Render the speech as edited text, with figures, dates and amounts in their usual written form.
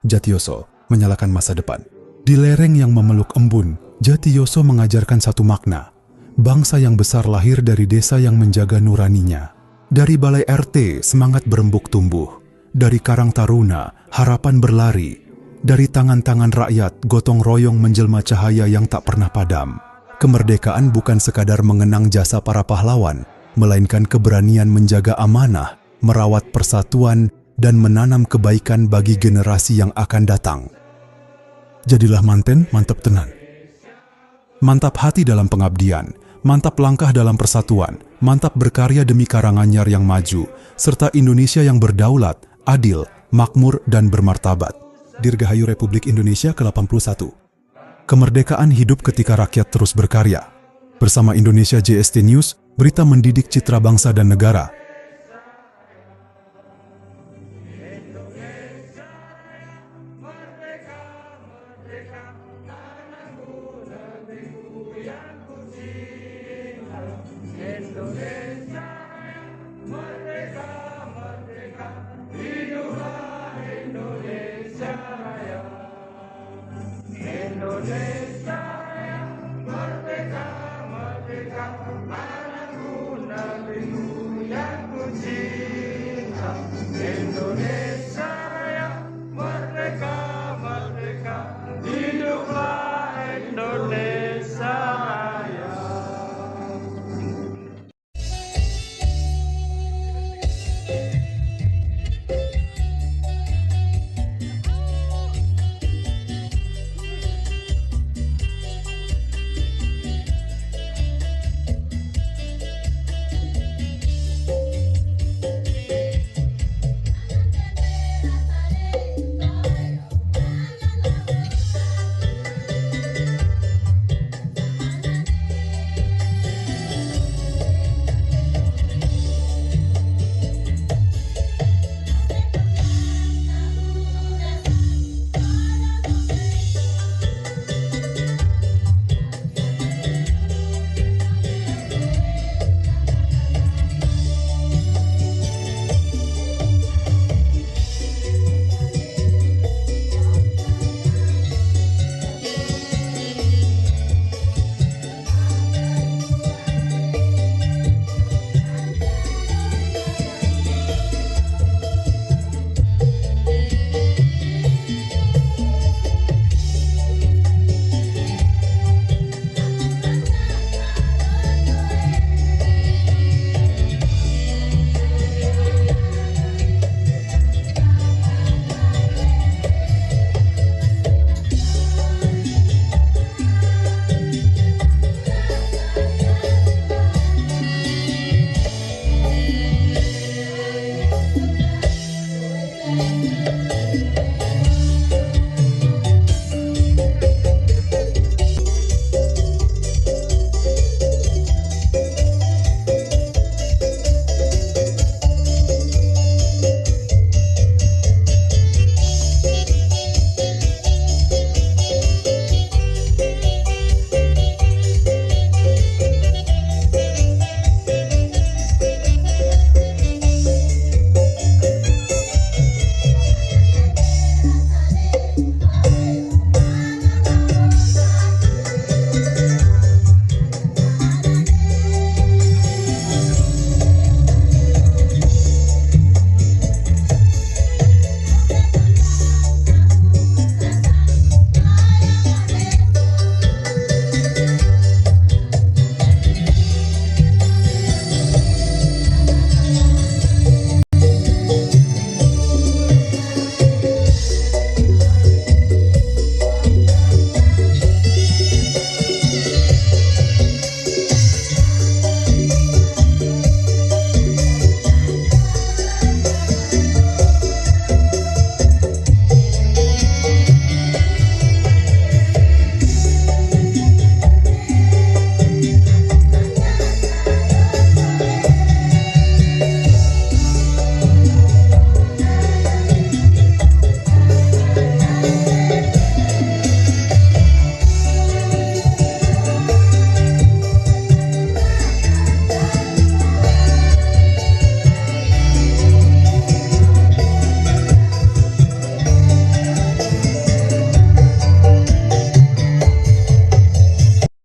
Jatiyoso menyalakan masa depan. Di lereng yang memeluk embun, Jatiyoso mengajarkan satu makna. Bangsa yang besar lahir dari desa yang menjaga nuraninya. Dari balai RT, semangat berembuk tumbuh. Dari Karang Taruna, harapan berlari. Dari tangan-tangan rakyat, gotong royong menjelma cahaya yang tak pernah padam. Kemerdekaan bukan sekadar mengenang jasa para pahlawan, melainkan keberanian menjaga amanah, merawat persatuan, dan menanam kebaikan bagi generasi yang akan datang. Jadilah manten, mantap tenan. Mantap hati dalam pengabdian, mantap langkah dalam persatuan, mantap berkarya demi Karanganyar yang maju, serta Indonesia yang berdaulat, adil, makmur, dan bermartabat. Dirgahayu Republik Indonesia ke-81. Kemerdekaan hidup ketika rakyat terus berkarya. Bersama Indonesia JST News, berita mendidik citra bangsa dan negara.